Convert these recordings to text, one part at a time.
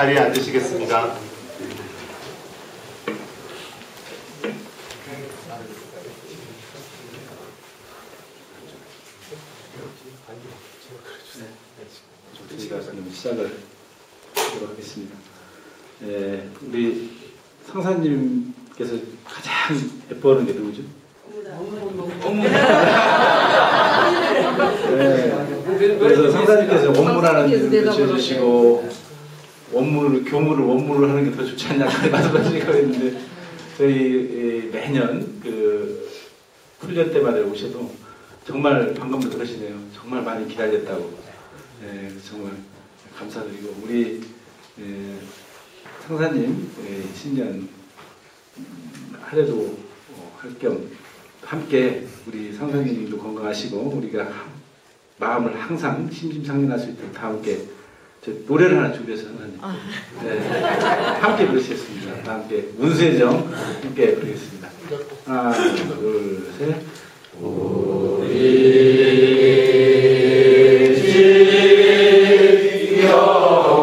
자리에 앉으시겠습니다. 저희가 시작을 하도록 하겠습니다. 우리 상사님께서 가장 예뻐하는 게 누구죠? 그래서 상사님께서 원무라는 붙여주시고 교무를 원무를 하는 게 더 좋지 않냐 그렇게 말씀하시고 있는데 저희 매년 그 훈련 때마다 오셔도 정말 방금도 그러시네요. 정말 많이 기다렸다고. 정말 감사드리고 우리 상사님 신년 하려도 할 겸 함께 우리 상사님도 건강하시고 우리가 마음을 항상 심심상련할 수 있도록 다 함께 저 노래를 하나 준비해서 상사님 함께 부르시겠습니다. 다 함께 문세정 함께 부르겠습니다. 하나 둘 셋. 우리 집 영산회사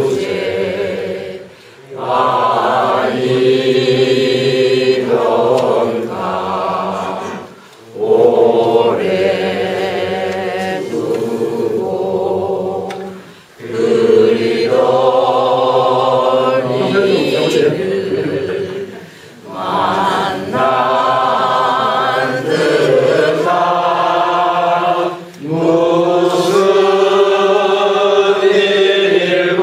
운영수제 아이런가 오래 두고 그리던 만난 듯한 무슨 일고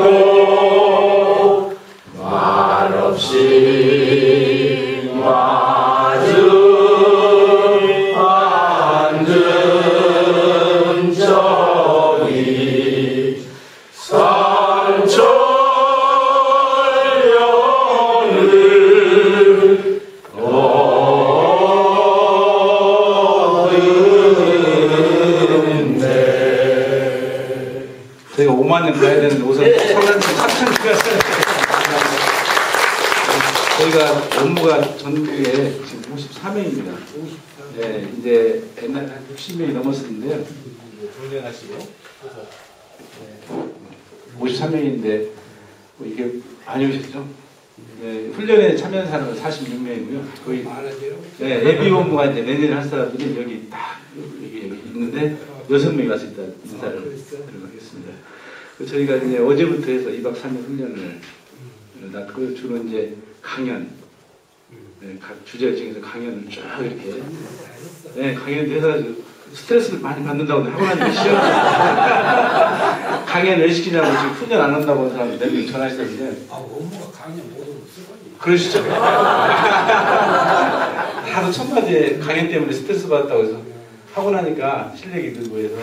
말없이 마주 앉은 적이 산천연을 얻은데 저희가 5만 년 가야 되는데 우선 상당히 3천 년 저희가 업무가 전국에 지금 54명입니다. 네, 이제 옛날에 한 60명이 넘었었는데요. 훈련하시고 53명인데 이게 많이 오셨죠? 네, 훈련에 참여한 사람은 46명이고요. 거의 네, 예비 업무가 이제 내년에 할 사람들이 여기 딱 여기 있는데 6명이 와서 일단 인사를 드리겠습니다. 저희가 이제 어제부터 해서 2박 3일 훈련을 그 주로 이제 강연, 각 주제 중에서 강연을 쭉 이렇게, 강연을 해가지고 스트레스를 많이 받는다고 하고 나니까 시험 강연 왜 시키냐고 지금 훈련 안 한다고 하는 사람이 몇 명 전화하시던데. 업무가 강연 모두 쓰거든요. 그러시죠? 하루 첫마디에 강연 때문에 스트레스 받았다고 해서 하고 나니까 실력이 늘고 해서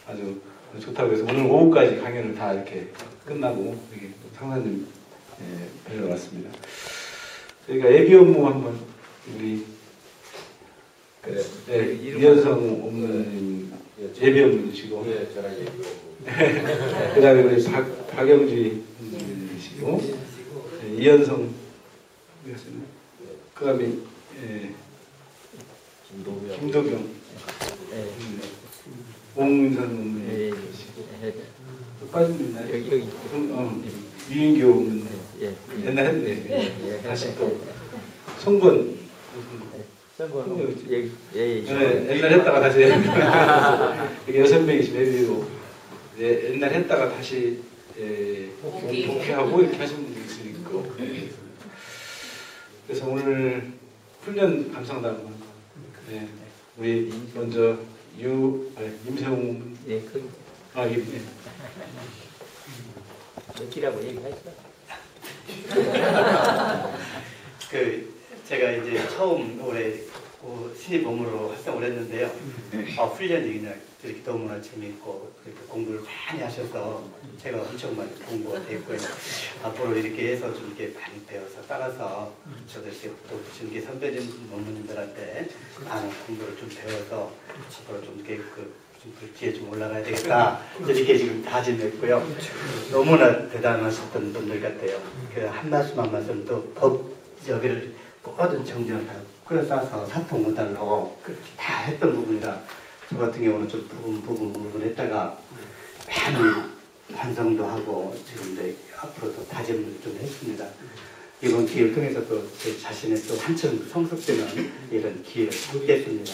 아주 좋다고 해서 오늘 오후까지 강연을 다 이렇게 끝나고 이렇게 상사님 뵈러 왔습니다. 저희가 예비 업무 한번 우리 이현성 업무님 예비 업무이시고 그 다음에 우리 박영주이시고 이현성 그 다음에 김도경 옹민선 업무님이시고 빠진 분 있나요? 여기 유인교 업무님 옛날에 했네. 다시 또 송건 옛날 했다가 다시 이게 6명이시 매비고 옛날 했다가 다시 복귀하고 이렇게 하시는 분들이 있으니까 그래서 오늘 훈련 감상담은 우리 먼저 임세웅 몇기라고 얘기하시죠? 제가 이제 처음 올해 신입 업무로 활성을 했는데요. 훈련이 그냥 이렇게 너무나 재미있고 그렇게 공부를 많이 하셔서 제가 엄청 많이 공부가 됐고요. 앞으로 이렇게 해서 좀 이렇게 많이 배워서 따라서 저도 이렇게 또 중계 선배님 업무님들한테 많은 공부를 좀 배워서 앞으로 좀 이렇게 좀 뒤에 좀 올라가야 되겠다 이렇게 지금 다짐했고요. 너무나 대단하셨던 분들 같아요. 그 한 말씀 한 말씀도 법 여기를 모든 정정하고 끓여 싸서 사통 못하고 다 했던 부분이라 저 같은 경우는 좀 부분 했다가 많이 반성도 하고 지금 이제 앞으로도 다짐을 좀 했습니다. 이번 기회를 통해서 또 제 자신의 또 한층 성숙되는 이런 기회를 갖겠습니다.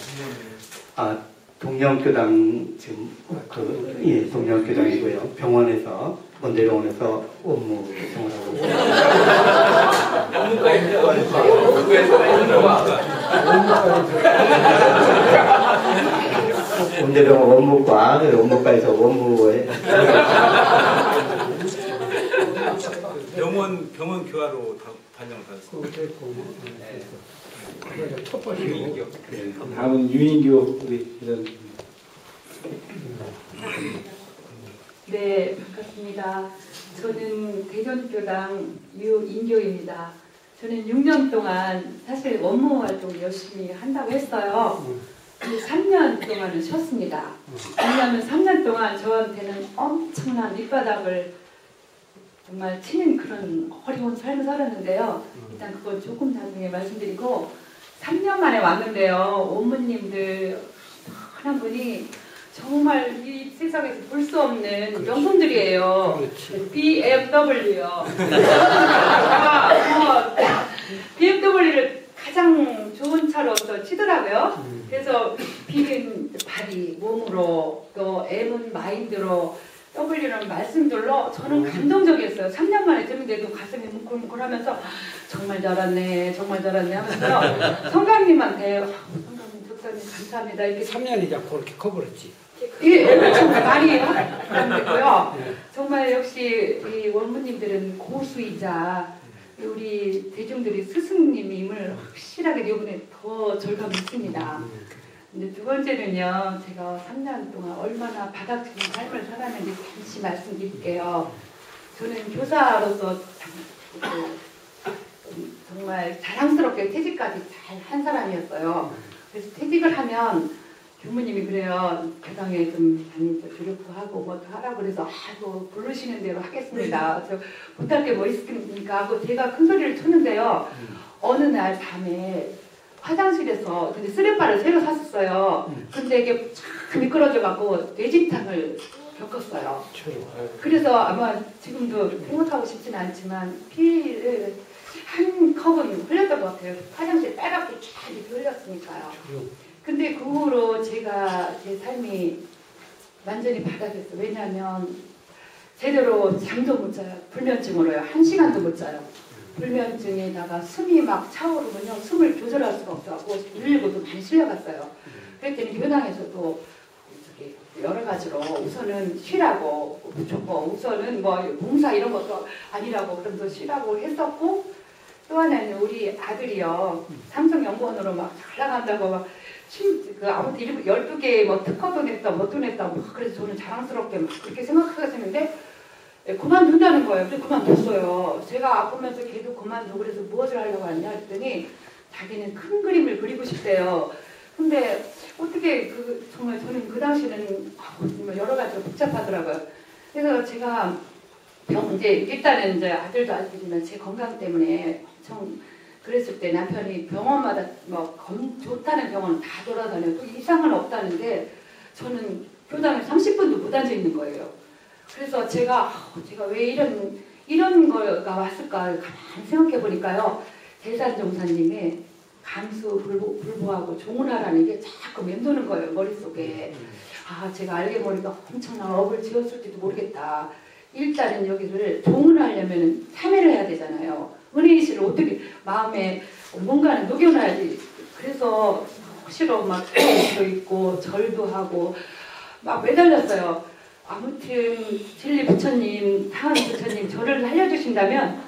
동양교당 지금 예, 동양교당이고요. 병원에서 원대병원에서 업무 생활하고 있습니다. 원대병원 원무과 원무과에서 원무에 병원 교화로 반영을 받았습니다. 첫 번째 다음은 유인교 우리 이런. 네, 반갑습니다. 저는 대전교당 유인교입니다. 저는 6년 동안 사실 원무 활동 열심히 한다고 했어요. 근데 3년 동안은 쉬었습니다. 왜냐하면 3년 동안 저한테는 엄청난 밑바닥을 정말 치는 그런 어려운 삶을 살았는데요. 일단 그건 조금 나중에 말씀드리고 3년 만에 왔는데요. 원무님들 한 분이 정말 이 세상에서 볼 수 없는 명품들이에요. BMW요. BMW를 가장 좋은 차로 또 치더라고요. 그래서 B는 바디, 몸으로, 또 M은 마인드로, W는 말씀들로 저는 감동적이었어요. 3년 만에 듣는데도 가슴이 뭉클뭉클하면서 정말 잘았네, 정말 잘았네 하면서 성강님한테 성강님, dok사님 감사합니다. 이렇게 3년이 자꾸 그렇게 커버렸지. 예, 정말 많이 부담됐고요. 정말 역시 이 원무님들은 고수이자 우리 대중들이 스승님임을 확실하게 이번에 더 절감했습니다. 근데 두 번째는요, 제가 3년 동안 얼마나 바닥치는 삶을 살았는지 잠시 말씀드릴게요. 저는 교사로서 정말 자랑스럽게 퇴직까지 잘 한 사람이었어요. 그래서 퇴직을 하면 교무님이 그래요. 교당에 좀 다니면서 교육도 하고 뭐 하라고 그래서 아이고 부르시는 대로 하겠습니다. 저 못할 게 뭐 있습니까 하고 제가 큰 소리를 쳤는데요. 어느 날 밤에 화장실에서 근데 쓰레빠를 새로 샀었어요. 근데 이게 쫙 미끄러져갖고 뇌진탕을 겪었어요. 그래서 아마 지금도 생각하고 싶지는 않지만 피를 한 컵은 흘렸던 것 같아요. 화장실 빨갛게 쫙 이렇게 흘렸으니까요. 근데 그 후로 제가 제 삶이 완전히 바닥했어요. 왜냐하면 제대로 잠도 못 자요. 불면증으로요. 1시간도 못 자요. 불면증에다가 숨이 막 차오르면요. 숨을 조절할 수가 없어갖고 119도 많이 실려갔어요. 그랬더니 교당에서도 여러 가지로 우선은 쉬라고 좋고 우선은 뭐 봉사 이런 것도 아니라고 그러면서 쉬라고 했었고 또 하나는 우리 아들이요. 삼성연구원으로 막 잘 나간다고 막 아무튼 12개 뭐 특허도 냈다 뭐도 냈다 뭐 그래서 저는 자랑스럽게 막 그렇게 생각하겠는데 그만둔다는 거예요. 그래서 그만뒀어요. 제가 아프면서 걔도 그만두고 그래서 무엇을 하려고 하냐 했더니 자기는 큰 그림을 그리고 싶대요. 근데 어떻게 정말 저는 그 당시에는 여러 가지로 복잡하더라고요. 그래서 제가 이제 일단은 이제 아들도 알겠지만 제 건강 때문에 엄청 그랬을 때 남편이 병원마다 뭐 좋다는 병원 다 돌아다녀도 이상은 없다는데 저는 교당에 30분도 못 앉아 있는 거예요. 그래서 제가 왜 이런 거가 왔을까 가만히 생각해 보니까요. 대산종사님의 감수불보하고 종은하라는 게 자꾸 맴도는 거예요. 머릿속에. 제가 알게 모르니까 엄청난 업을 지었을지도 모르겠다. 일단은 여기를 종은하려면 참여를 해야 되잖아요. 은혜의식을 어떻게 마음에 뭔가는 녹여놔야지. 그래서 혹시로 막 도 있고 절도 하고 막 매달렸어요. 아무튼 진리 부처님, 타은 부처님 저를 살려주신다면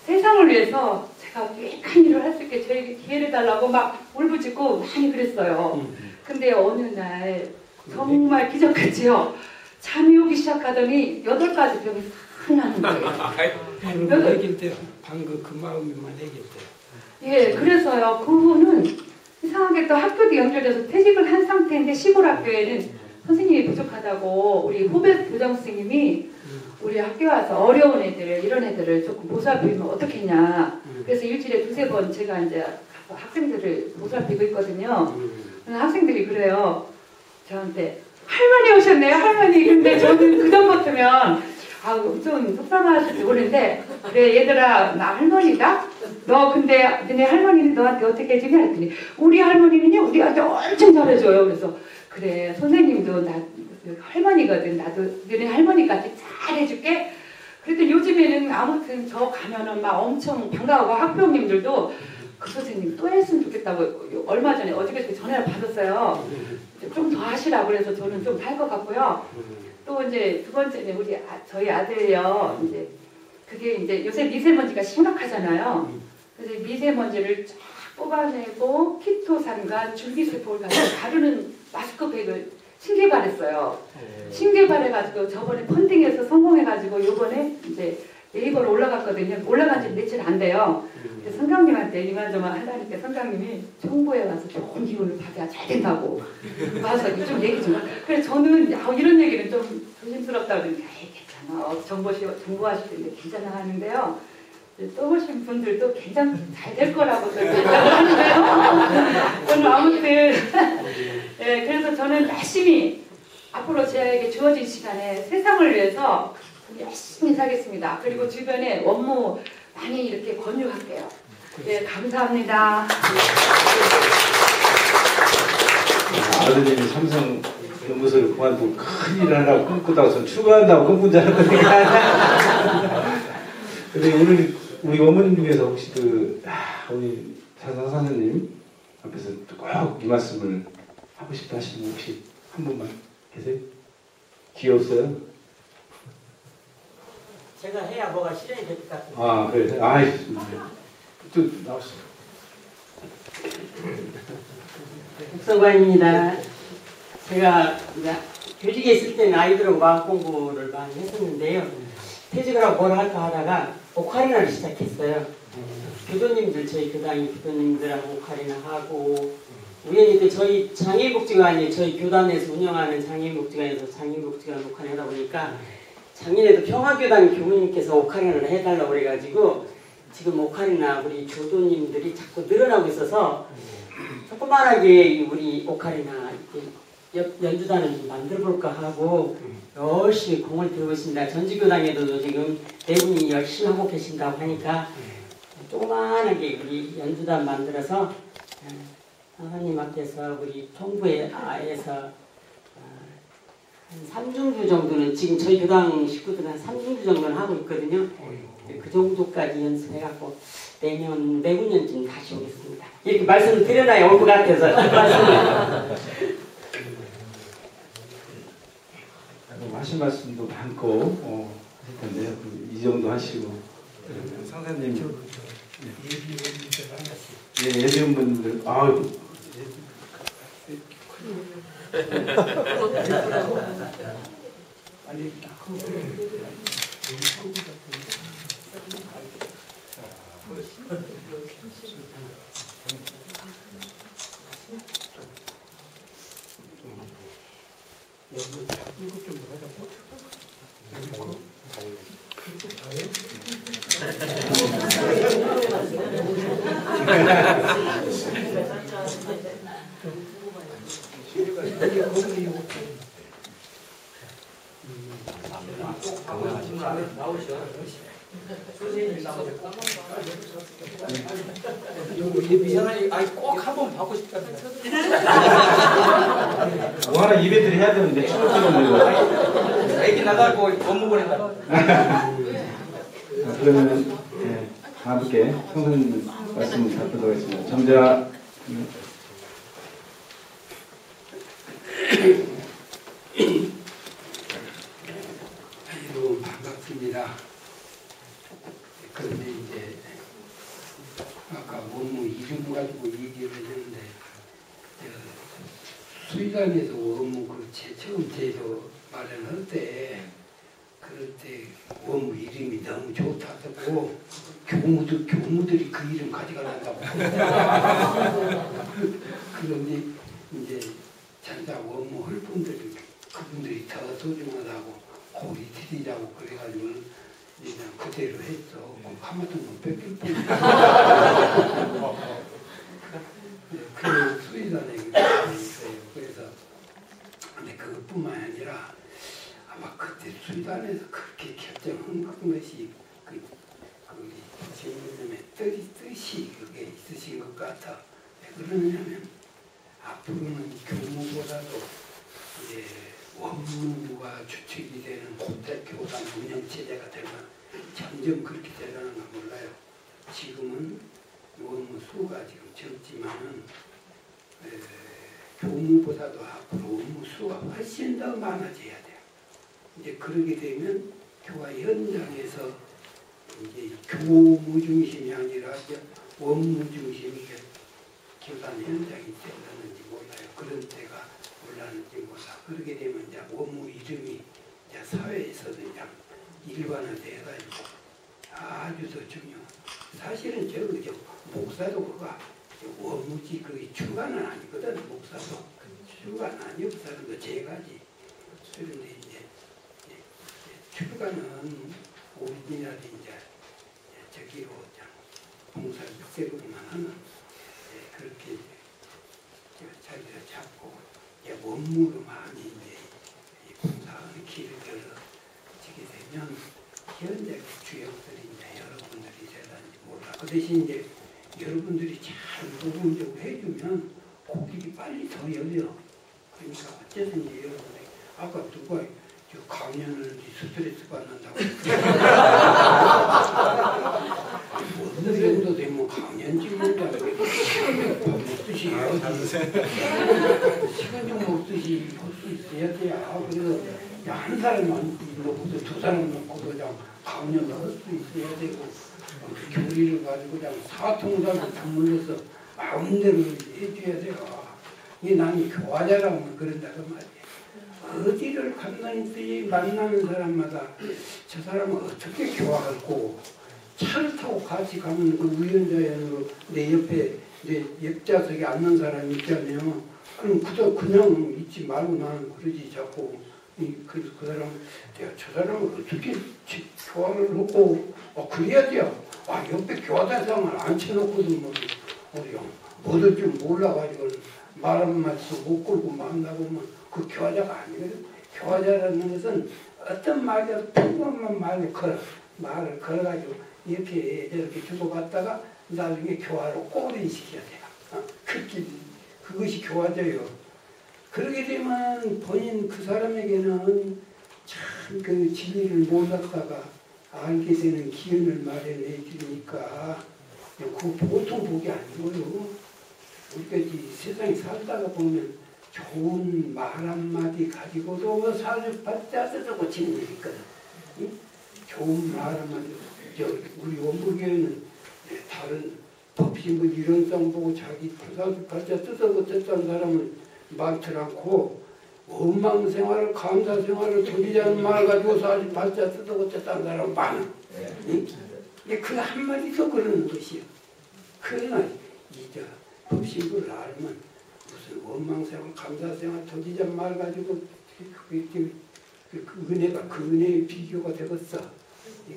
세상을 위해서 제가 유익한 일을 할 수 있게 저에게 기회를 달라고 막 울부짖고 많이 그랬어요. 근데 어느 날 정말 기적같이요. 잠이 오기 시작하더니 8가지 병이 싹 나는 거예요. 얘기일 때요. 방금 그 마음만 얘기일 때요. 예, 그래서요. 그분은 이상하게 또 학교도 연결돼서 퇴직을 한 상태인데 시골 학교에는 선생님이 부족하다고 우리 후배 교장 선생님이 우리 학교 와서 어려운 애들 이런 애들을 조금 보살피면 어떻겠냐. 그래서 일주일에 2-3번 제가 이제 학생들을 보살피고 있거든요. 학생들이 그래요. 저한테 할머니 오셨네요, 할머니. 근데 저는 그전부터면 좀 속상하실지 모르는데 그래 얘들아 나 할머니다? 너 근데 너네 할머니는 너한테 어떻게 해주냐 했더니 우리 할머니는요 우리한테 엄청 잘해줘요. 그래서 그래 선생님도 나 할머니거든. 나도 너네 할머니까지 잘 해줄게. 그랬더니 요즘에는 아무튼 저 가면은 막 엄청 반가워하고 학부형님들도 그 선생님 또 했으면 좋겠다고 얼마 전에 어저께 전화를 받았어요. 좀 더 하시라고 그래서 저는 좀 할 것 같고요. 또 이제 두 번째는 저희 아들요. 이제 그게 이제 요새 미세먼지가 심각하잖아요. 그래서 미세먼지를 쫙 뽑아내고 키토산과 줄기세포를 가지고 다루는 마스크팩을 신개발했어요. 신개발해가지고 저번에 펀딩에서 성공해가지고 요번에 이제 네이버로 올라갔거든요. 올라간 지 며칠 안 돼요. 근데 성강님한테 이만저만 하다니까 성강님이 정부에 가서 좋은 기운을 받아야 잘 된다고 와서 좀 얘기 좀 그래 저는 이런 얘기는 좀 조심스럽다고 그러니까 괜찮아. 정부하실 텐데 괜찮아 하는데요. 또 오신 분들도 괜찮 잘 될 거라고 생각을 하는데요. 저는 아무튼 네, 그래서 저는 열심히 앞으로 저에게 주어진 시간에 세상을 위해서 열심히 살겠습니다. 그리고 주변에 원무 많이 이렇게 권유할게요. 네, 감사합니다. 아드님이 삼성 연구소를 그만두고 큰 일을 하라고 꿈꾸다가 전 출근한다고 꿈꾼 줄 알았거든요. 근데 오늘 우리 어머님 중에서 혹시 우리 사사사님 앞에서 꼭 이 말씀을 하고 싶다 하시는 분 혹시 한 분만 계세요? 기회 없어요? 제가 해야 뭐가 실현이 될 것 같아요. 아, 그래. 아이, 또 나오시죠. 국성관입니다. 제가 이제 교직에 있을 때는 아이들하고 마음 공부를 많이 했었는데요. 퇴직을 하고 뭘 할까 하다가 오카리나를 시작했어요. 교도님들, 저희 교당의 교도님들하고 오카리나 하고, 우연히 또 저희 장애인복지관이 저희 교단에서 운영하는 장애인복지관에서 장애인복지관 오카리나 하다 보니까 작년에도 평화교당 교무님께서 오카리나를 해달라고 그래가지고 지금 오카리나 우리 교도님들이 자꾸 늘어나고 있어서 조그만하게 우리 오카리나 연주단을 좀 만들어볼까 하고 열심히 공을 들고 있습니다. 전주교당에도 지금 네 분이 열심히 하고 계신다고 하니까 조그만하게 우리 연주단 만들어서 하나님 앞에서 우리 총부에서 한 3중주 정도는 지금 저희 교당 식구들은 한 3중주 정도는 하고 있거든요. 그 정도까지 연습해갖고 내후년쯤 다시 오겠습니다. 이렇게 말씀을 드려놔야 올 것 같아서 하신 말씀도 많고 하실 텐데요. 이 정도 하시고 상사님 예비원분들 아니 꼭 한번 받고 싶다는 뭐 하나 이벤트를 해야 되는데 춤을 추는 애기 나가고 업무 보낸다. 그러면 다음께 성선님 말씀을 받도록 하겠습니다. 정자 너무 반갑습니다. 그런데 이제 아까 원무 이름 가지고 얘기를 했는데 수의관에서 원무 처음 제조 마련할 때 그럴 때 원무 이름이 너무 좋다고 교무들이 그 이름 가져가란다고 그런데 이제 자기가 원무 할 분들이 그분들이 더 소중하다고 고리 드리자고 그래가지고 그냥 그대로 했어. 하마터면 뺏길 뻔. 수단에 있어요. 그래서 근데 그것뿐만 아니라 아마 그때 수단에서 그렇게 결정한 것이 그 주님의 뜻이 그게 있으신 것 같아. 왜 그러냐면 앞으로는 교무보다도 이제 원무가 주축이 되는 교단 운영체제가 되면 점점 그렇게 되려는가 몰라요. 지금은 원무 수가 지금 적지만은 교무보다도 앞으로 원무 수가 훨씬 더 많아져야 돼요. 이제 그러게 되면 교화 현장에서 이제 교무 중심이 아니라 이제 원무 중심이 교단 현장이 되려는지 몰라요. 그런 때가 올라는지 몰라. 그렇게 되면 이제 원무 이름이 이제 사회에서도 이제 일반화돼가지고 아주 더 중요. 사실은 저 목사도 그가 원무지 그 주관은 아니거든. 목사도 주관 아니고 사람도 제가지. 그런데 이제 주관은 오리지널이 이제 저기로 봉사 육세로만 하는 그렇게 자기가 잡고 원무로 많이 이제 봉사하는 길을 열어지게 되면 현재 주역들이 이제 여러분들이 되는지 몰라. 그 대신 이제 여러분들이 잘 모범적으로 해주면 고길이 빨리 더 열려. 그러니까 어쨌든지 여러분들이 아까 누가 강연을 스트레스 받는다고 어느 정도 되면 강연지 못하고 시간 좀 먹듯이 시간 좀 먹듯이 할 수 있어야 돼요. 그래서 한 사람만 놓고도 두 사람 놓고도 그냥 강연을 할 수 있어야 되고 교리를 가지고 그냥 사통사를 주물러서 마음대로 해줘야 돼요. 이게 나는 교화자라고 그런다고 말이에요. 어디를 갔는지 만나는 사람마다 저 사람은 어떻게 교화하고 차를 타고 같이 가면 그 우연자연으로 내 옆에 내 옆좌석에 앉는 사람이 있잖아요. 그럼 그냥 있지 말고 나는 그러지 자꾸 그 사람 내가 저 사람을 어떻게 교화를 하고 그래야 돼요. 옆에 교화대상을 앉혀놓고도 뭐를 좀 몰라가지고 말 한마디도 못 걸고 만나보면 그 교화자가 아니거든. 교화자라는 것은 어떤 말이라도 평범한 말을 걸어가지고 이렇게 저렇게 주고받다가 나중에 교화로 꼬리시켜야 돼요. 그것이 교화자예요. 그러게 되면 본인 그 사람에게는 참 그 진리를 몰랐다가 알게 되는 기운을 마련해 주니까 그 보통 복이 아니고요. 우리가 이 세상에 살다가 보면 좋은 말 한마디 가지고도 사주 받자서 고치는 일이 있거든. 응? 좋은 말 한마디. 우리 원부교회는 다른 법신부 이론상 보고 자기 사주 받자 뜯어고쳤다는 사람은 많지 않고 원망생활을 감사생활을 돌리자는 말 가지고 사주 받자 뜯어고쳤다는 사람은 많아. 응? 그 한마디도 그러는 것이요. 그러나 이제 법신부를 알면 무슨 원망생활, 감사생활, 도지자 말 가지고 그 은혜가 그 은혜의 비교가 되겠어.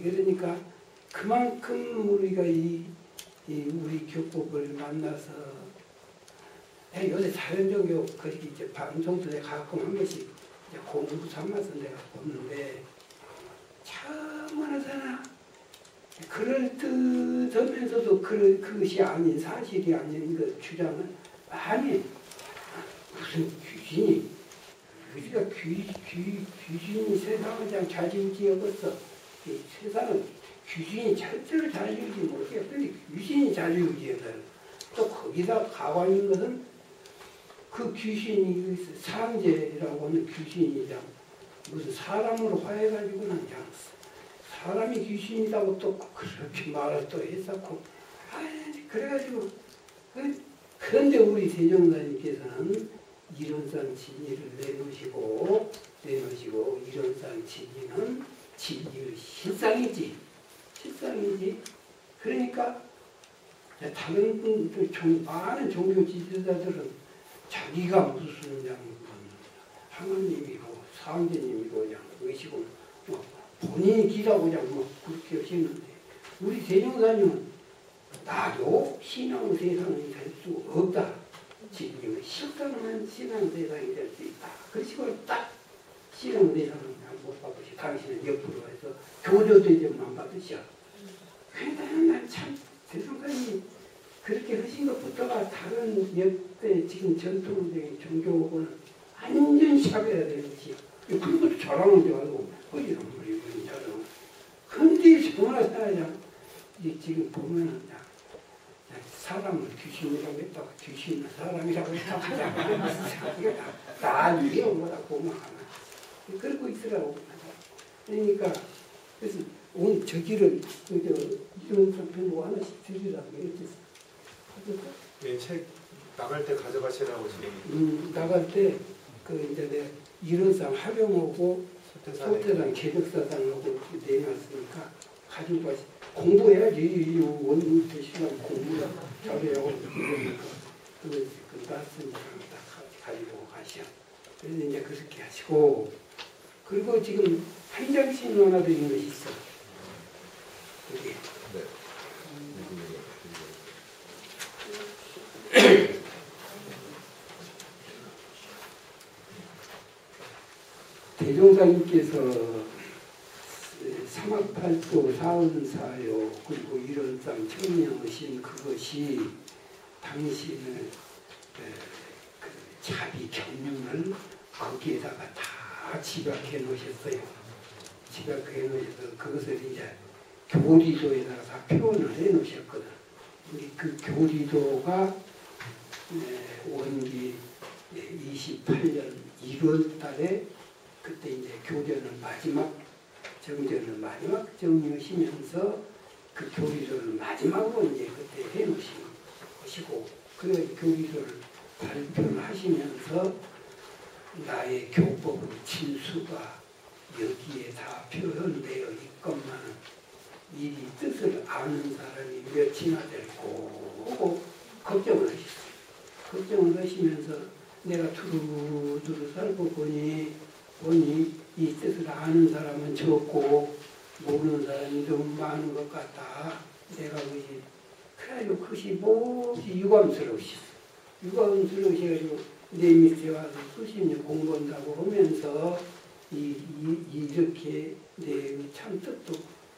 그러니까 그만큼 우리가 우리 교법을 만나서 요새 자연종교 그렇게 이제 방송도 내가 가끔 한 번씩 공부 삼아서 내가 보는데 참 많아서나 그럴듯하면서도 그것이 아닌 사실이 아닌 그 주장은 많이 무슨 귀신이 우리가 귀신이 세상을 그냥 자진지어봤어. 세상은 귀신이 절대로 자유지 못해요. 근데 귀신이 자유지어서 또 거기다 가와 있는 것은 그 귀신이 상제라고 하는 귀신이자 무슨 사람으로 화해가지고는 그냥 사람이 귀신이라고 또 그렇게 말을 또 했었고 그래가지고 그런데 우리 대종사님께서는 이론상 진리를 내놓으시고 이론상 진리는 진리의 실상이지. 그러니까 다른 많은 종교 지도자들은 자기가 무슨 그냥 하나님이고 상제님이고 그냥 의식을 본인이 기라고 그냥 그렇게 하시는데 우리 대종사님은 나도 신앙의 대상이 될 수 없다. 지금 식상한 신앙대상이 될 수 있다. 그리고 딱 신앙대상을 못 받으시. 당신은 옆으로 해서 교조 대접만 받으셔. 그러니까 난참 대성사님이 그렇게 하신 것부터가 다른 역대 지금 전통적인 종교하고는 완전 차별화되는 것이. 그것도 잘하는 줄 알고 허리란 말이에요. 잘하는. 근데 정말 사람 지금 보면은 사람을 귀신이라고 했다가 귀신을 사람이라고 했다가 이거 다 이해보다 보면 하나. 그러고 있으라고. 그러니까 그래서 오늘 저기를 이런 상편도 하나씩 드리라고 이렇게 예, 책 나갈 때 가져가시라고 지금. 나갈 때 그 이제 내 이론상 활용하고 소태상 개벽사상하고 내놨으니까 가지고 가시. 공부해야지. 원문 되시면 공부를 잘해요. 그 말씀 딱 가지고 가시오. 그래서 이제 그렇게 하시고, 그리고 지금 한 장씩 나눠드린 것이 있어. 여기. 대종사님께서 삼합팔도 사은사요 그리고 이런상 청명하신 그것이 당신의 그 자비 경륜을 거기에다가 다 집약해 놓으셨어요. 집약해 놓으셔서 그것을 이제 교리도에다가 다 표현을 해 놓으셨거든. 그 교리도가 원기 28년 1월 달에 그때 이제 교전을 마지막 정전을 마지막 정리하시면서 그 교리도를 마지막으로 이제 그때 해놓으신 것이고, 그 교리도를 발표를 하시면서 나의 교법의 진수가 여기에 다 표현되어 있건만은 이 뜻을 아는 사람이 몇이나 될 거고 걱정을 하셨어요. 걱정을 하시면서 내가 두루두루 살고 보니 이 뜻을 아는 사람은 적고 모르는 사람이 너무 많은 것 같다. 내가 그래가지고 그것이 몹시 유감스러우셨어. 유감스러우셔가지고 내 밑에 와서 수십 년 공부한다고 하면서 이렇게 내 참뜻도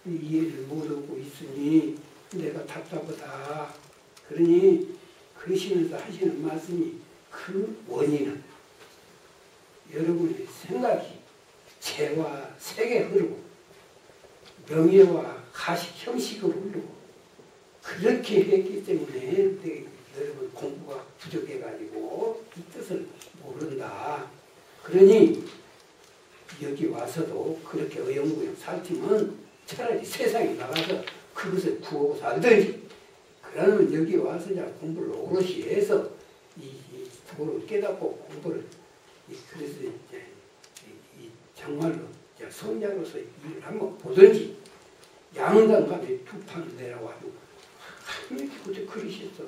이해를 못하고 있으니 내가 답답하다. 그러니 그러시면서 하시는 말씀이 그 원인은 여러분의 생각이 재와 색에 흐르고 명예와 가식 형식으로 흐르고 그렇게 했기 때문에 여러분 공부가 부족해가지고 이 뜻을 모른다. 그러니 여기 와서도 그렇게 어영부영 살지면 차라리 세상에 나가서 그것을 구하고 살든지, 그러면 여기 와서 공부를 오롯이 해서 이 도를 깨닫고 공부를, 그래서 이제 정말로 성자로서 일을 한번 보든지, 양당 가면 두 판을 내라고 하고 이렇게 그때 그러셨어.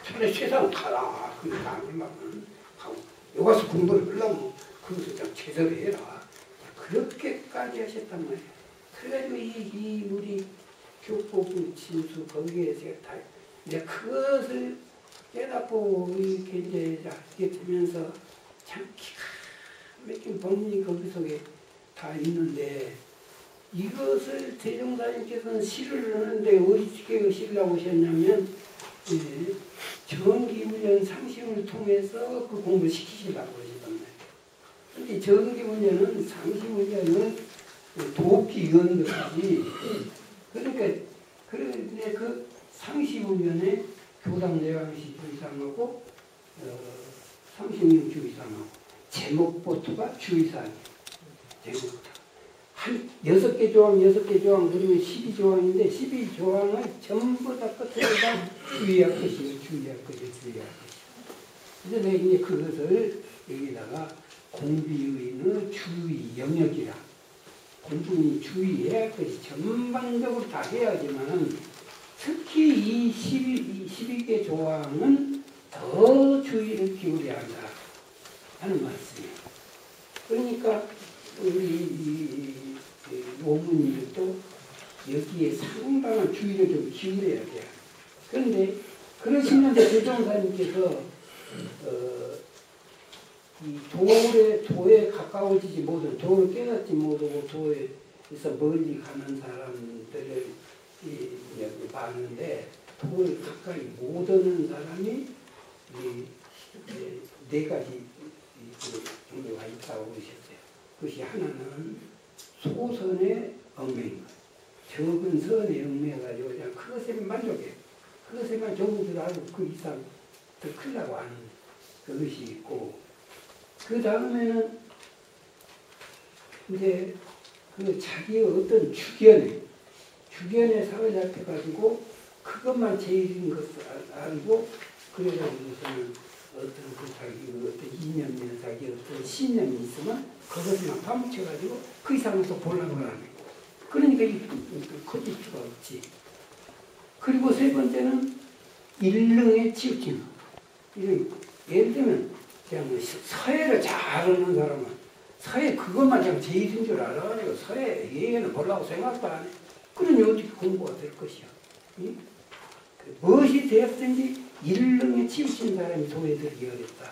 차라리 세상 가라. 그렇게 안 하려면 가고 여기 와서 공부를 하려면 그것을 좀 제대로 해라. 그렇게까지 하셨단 말이에요. 그래가지고 이 우리 교법의 진수 거기에 제가 다 이제 그것을 깨닫고 이렇게 이제 하게 되면서 참 기가 막힌 법문이 거기 속에 다 있는데, 이것을 대종사님께서는 시를 하는데 어떻게 시려고 하셨냐면 정기문연 상심을 통해서 그 공부를 시키시려고 하셨단 말이에요. 근데 정기문연은 상심문연은 돕기 위한 것이지, 그러니까 그런데 그 상심문연에 교당 내강시 주의사항하고 상심문 주의사항하고 제목부터가 주의사항이에요. 제목부터 한 6개 조항 그러면 12조항인데 12조항을 전부 다 끝에다 주의할 것이에요. 주의할 것이에요. 그래서 내가 이제 그것을 여기다가 공비의의 주의 영역이라, 공부는 주의해야 할 것이 전반적으로 다 해야지만 특히 이 12개 조항은 더 주의를 기울여야 한다 하는 말씀이에요. 그러니까 우리 노무님도 여기에 상당한 주의를 좀 기울여야 돼요. 그런데 그러시면서 대종사님께서 이 도에 가까워지지 못하는, 도를 깨닫지 못하고 도에서 멀리 가는 사람들을 여기 봤는데, 도를 가까이 못 오는 사람이 네 가지 종류가 있다고 그러셨어요. 그것이 하나는 소선의 얽매인 것. 적은 선에 얽매여가지고 그냥 그것에만 만족해요. 그것에만 좋은 줄 알고 그 이상 더 크려고 하는 그것이 있고, 그 다음에는 이제 그 자기의 어떤 주견에 사로잡혀가지고 그것만 제일인 것을 알고, 그래가지고서는 어떤 그 자기 어떤 이념이나 자기 어떤 신념이 있으면 그것만 파묻혀가지고 그 이상을 또 보려고 하는 거예요. 그러니까 이 커질 수가 없지. 그리고 세 번째는 일릉에 치우치는 거. 예를 들면 그냥 서예를 잘 아는 사람은 서예 그것만 그냥 제일인 줄 알아가지고 서예 얘기는 보려고 생각도 안 해. 그러니 어떻게 공부가 될 것이야. 응? 무엇이 되었든지 일릉에 치우친 사람이 도에 들기 어렵다.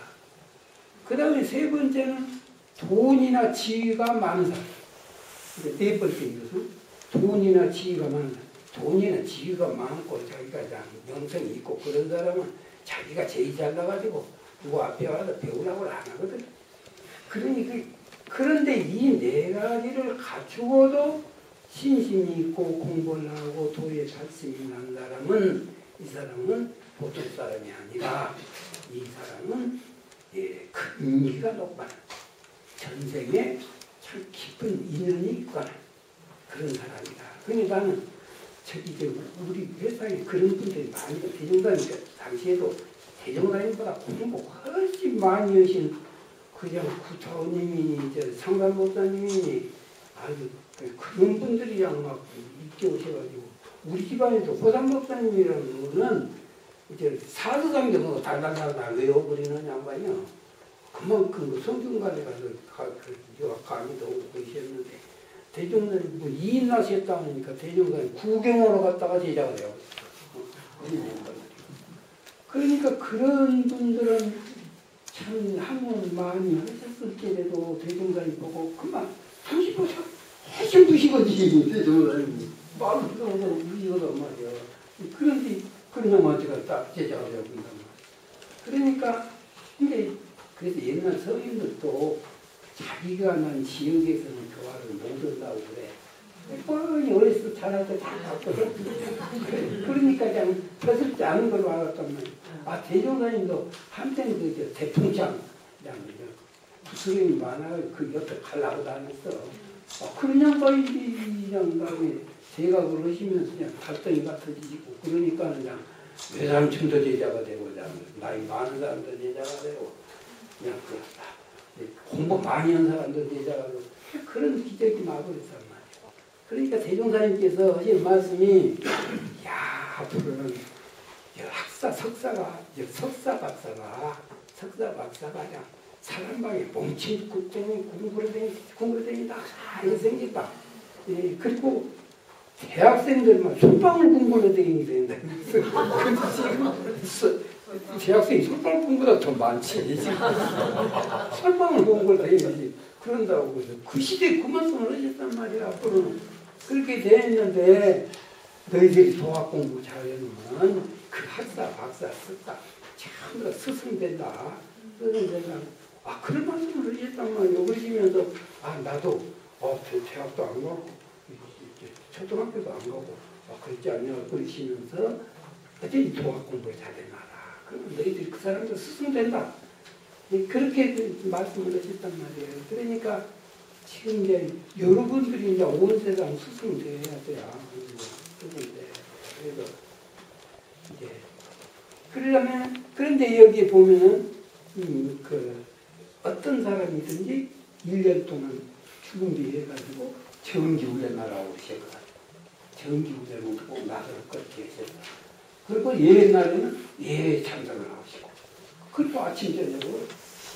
그 다음에 세 번째는 돈이나 지위가 많은 사람. 네 번째 이것은 돈이나 지위가 많은 사람. 돈이나 지위가 많고 자기가 명성이 있고 그런 사람은 자기가 제일 잘나가지고 누구 앞에 와서 배우라고 안 하거든. 그런데 이 네 가지를 갖추고도 신심이 있고 공부를 하고 도에 발심이 난 사람은, 이 사람은 보통 사람이 아니라 이 사람은 근기가 높거나 전생에 참 깊은 인연이 있거나 그런 사람이다. 그러니까 나는 우리 회사에 그런 분들이 많이 대종사님 당시에도 대종사님보다 공부 훨씬 많이 하신 그냥 구타원님이 상담법사님이 아주 그런 분들이 그냥 막 입게 오셔가지고 우리 집안에도 호상법사님이라는 분은 이제 사도상도 뭐 달달달달 외워버리는 양반이요. 그만큼 성균관에 가서 강의도 오고 그러셨는데 대종사님 뭐 이인 나셨다 하니까 대종사님 구경하러 갔다가 제자가 돼요. 그러니까 그런 분들은 참 학問많이 하셨을 때라도 대종사님 보고 그만 30분 훨씬 무시거지. 대종사님 말을 들어서 무시거든 말이야. 그런데 그런 형한테가 딱 제자가 되고 있단 말이야. 그러니까 근데 그래서 옛날 서인들도 자기가 난 지역에서는 교화를 못 한다고 그래. 뻔히 어렸을 때 자랄 때 다 봤거든. 그러니까 그냥 펴슬지 않은 걸로 알았단 말이야. 대종사님도 한때는 그 대통장, 부스름이 많아요. 그 옆에 가려고 다녔어. 그런 양반이 양반이 제가 그러시면서 그냥 갈등이가 터지고 그러니까 그냥 외삼촌도 제자가 되고 그냥 나이 많은 사람도 제자가 되고 그냥 공부 많이 한 사람도 제자가 되고 그런 기적이 마구했단 말이에요. 그러니까 대종사님께서 하신 말씀이 야 앞으로는 석사 박사가 그냥 사람방에 뭉친 공부를 다니다 잘 생겼다. 그리고 대학생들만 솔방울 공부를 다니게 된다. 근데 지금 대학생이 솔방울 공부보다 더 많지. 솔방울 공부를 다니지. 그런다고 그 시대에 그 말씀을 하셨단 말이야. 앞으로는 그렇게 됐는데 너희들이 도학 공부 잘하면 그 학사, 박사, 석사 전부 다 스승된다. 그런 말씀을 하셨단 말이에요. 그러시면서 나도 대학도 안 가고 초등학교도 안 가고 그렇지 않냐고 그러시면서 어쨌든 도학 공부를 잘해놔라. 그러면 너희들이 그 사람들 스승된다. 그렇게 말씀을 하셨단 말이에요. 그러니까 지금 이제 여러분들이 이제 온 세상 스승 돼야 돼요. 스승 돼. 그래서 이제 그러려면 그런데 여기에 보면은 어떤 사람이든지 1년 동안 준비해가지고 정기훈련 나라고 오셨거든. 정기훈련은 꼭 나서를 그렇게 하셨다. 그리고 옛날에는 예외 참석을 하시고 그리고 아침 저녁으로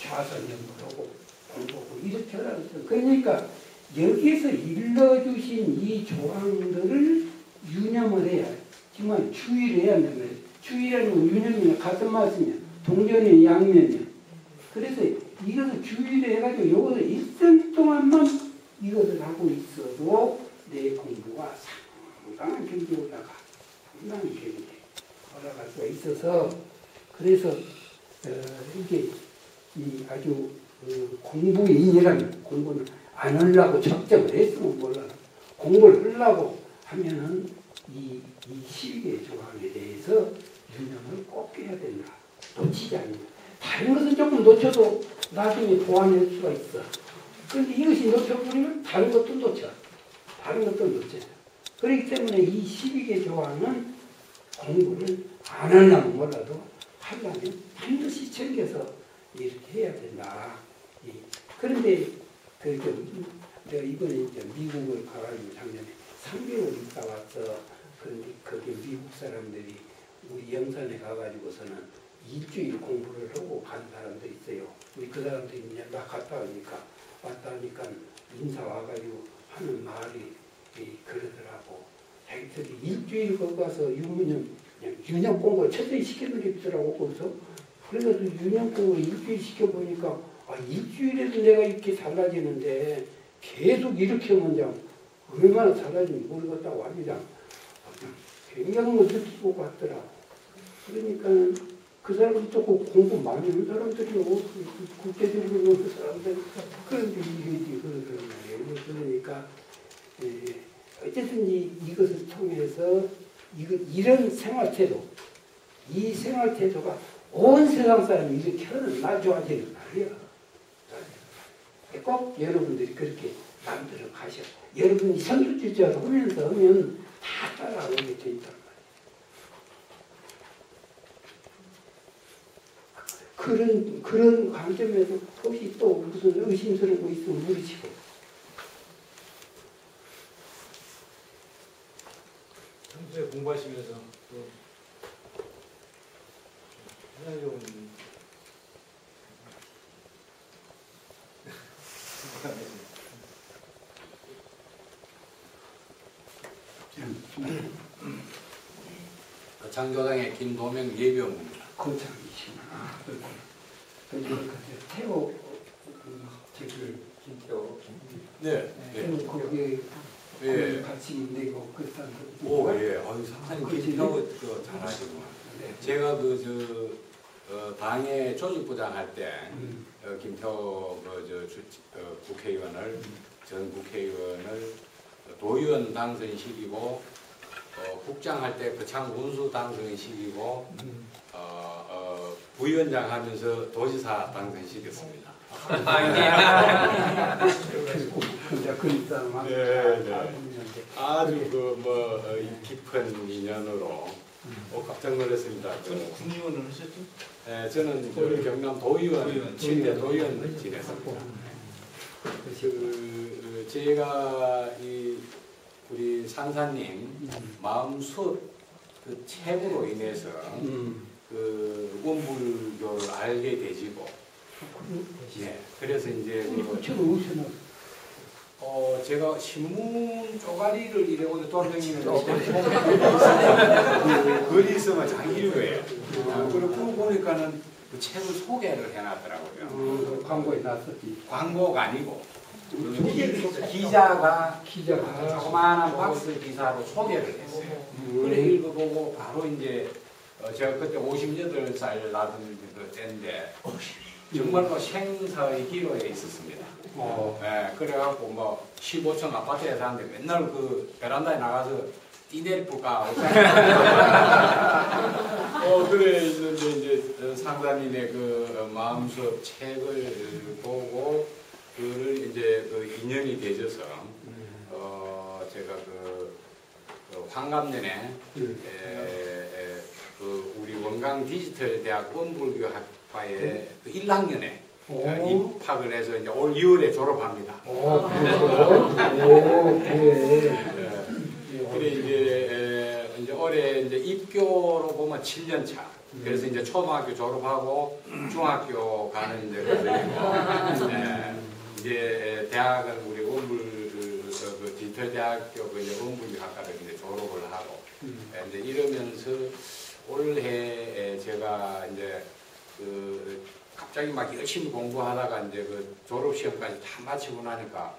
좌선 연구하고 공부하고 이렇게 하라고 했어요. 그러니까 여기에서 일러주신 이 조항들을 유념을 해야 정말 주의를 해야 한다는 거예요. 주의라는 건 유념이나 같은 말씀이야. 동전이 양면이야. 그래서 이것을 주의를 해가지고 요것을 일생 동안만 이것을 하고 있어도 내 공부가 상당한 경지에 올라가. 상당한 경지에 올라갈 수가 있어서 그래서 이게 이 아주 공부인이라면 공부는 안 하려고 적정을 했으면 몰라도 공부를 하려고 하면은 이 12개 조항에 대해서 유념을 꼭 해야 된다. 놓치지 않는다. 다른 것은 조금 놓쳐도 나중에 보완할 수가 있어. 그런데 이것이 놓쳐버리면 다른 것도 놓쳐. 다른 것도 놓쳐. 그렇기 때문에 이 12개 조항은 공부를 안 하려면 몰라도 하려면 반드시 챙겨서 이렇게 해야 된다. 그런데 내가 이번에 이제 미국을 가가지고 작년에 3개월 있다 왔어. 그런데 거기 미국 사람들이 우리 영산에 가가지고서는 일주일 공부를 하고 간 사람도 있어요. 우리 그 사람들이 이제 막 왔다 하니까 인사 와가지고 하는 말이 그러더라고. 자기들이 일주일 거기 가서 유년 공부 철저히 시키는 게 있더라고. 그래서 유년 공부 일주일 시켜보니까 일주일에도 내가 이렇게 달라지는데 계속 이렇게 하면 그냥 얼마나 달라진지 모르겠다고 합니다. 굉장히 느끼고 갔더라. 그러니까 그 사람은 또 공부 많이 하는 사람들이요. 국제적으로 그 사람들 그런데 이게 그러는 말이에요. 그러니까 어쨌든 이것을 통해서 이런 생활태도, 이 생활태도가 온 세상 사람이 이렇게 하는 날 좋아지는 말이야. 꼭 여러분들이 그렇게 만들어 가셔. 여러분이 선두주자 하면서 하면 다 따라오게 돼 있단 말이야. 그런 관점에서 혹시 또 무슨 의심스러운 거 있으면 물으시고. 평소에 공부하시면서 또 하나 좀 장교당의 김도명 예비원입니다. 고창이시구나. 태호 김태호. 네. 태호 거기에 예. 같이 내고 그랬다는 거. 오, 예. 아유, 상사님 김태호 잘하시구나. 제가 당의 조직부장 할 때 김태호 국회의원을 전 국회의원을 도의원 당선시키고 국장할 때 거창 군수 당선시키고 부위원장 하면서 도지사 당선시켰습니다. 아주 깊은 인연으로 깜짝 놀랐습니다. 군의원을 하셨죠? 네, 저는 경남 도의원, 7대 도의원 지냈습니다. 제가 우리 상사님 마음수업 그 책으로 인해서 그 원불교를 알게 되지고, 예, 그래서 이제 제가 신문 쪼가리를 이래 오늘 돌아다니는 글이 있으면 장일거예요. 그리고 보니까는 그 책을 소개를 해놨더라고요. 광고에 났었지. 광고가 아니고 기자가 조그마한 박스 기사로 소개를 했어요. 그래 읽어보고 바로 이제 제가 그때 58살 나던 때인데 정말로 생사의 기로에 있었습니다. 네, 그래갖고 뭐 15층 아파트에 사는데 맨날 그 베란다에 나가서 띠내리풀까 그래 있는데 이제 상사님의 그 마음수업 책을 보고 그를 이제 그 인연이 되셔서 제가 그 환갑년에 그 우리 원광 디지털 대학 원불교학과에 그 1학년에 입학을 해서 이제 올 2월에 졸업합니다. 그래 이제 올해 이제 입교로 보면 7년 차. 그래서 이제 초등학교 졸업하고 중학교 가는 이제 이제 대학은 우리 원불 디지털 대학교 그 이제 원불교학과를 이제 졸업을 하고 이제 이러면서 올해 제가 이제 갑자기 막 열심히 공부하다가 이제 그 졸업 시험까지 다 마치고 나니까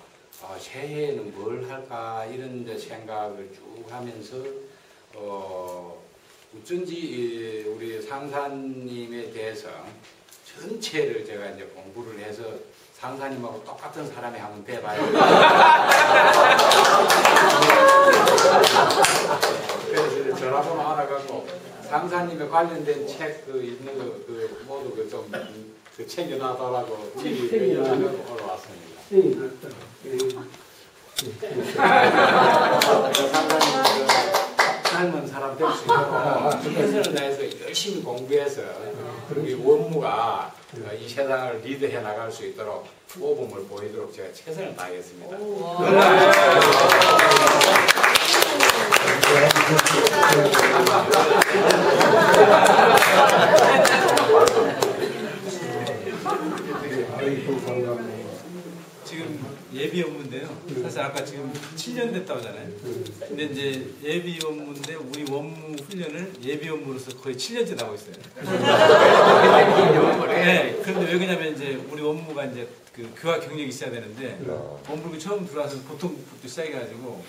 새해에는 뭘 할까 이런 이제 생각을 쭉 하면서 어쩐지 우리 상사님에 대해서 전체를 제가 이제 공부를 해서 상사님하고 똑같은 사람이 한번 돼봐요. 그래서 이제 전화번호 하나 갖고 상사님에 관련된 책 있는 거 모두 좀 챙겨놔더라고 미리 연락하고 올라왔습니다. 상사님 삶은 사람 될 수 있도록 최선을 다해서 열심히 공부해서 우리 원무가 이 세상을 리드해 나갈 수 있도록 모범을 보이도록 제가 최선을 다하겠습니다. 지금 예비 업무인데요. 사실 아까 지금 7년 됐다고 하잖아요. 근데 이제 예비 업무인데 우리 원무 훈련을 예비 업무로서 거의 7년째 나오고 있어요. 네, 그런데 왜 그러냐면 이제 우리 원무가 이제 그 교화 경력이 있어야 되는데 원무가 처음 들어와서 보통부터 시작해가지고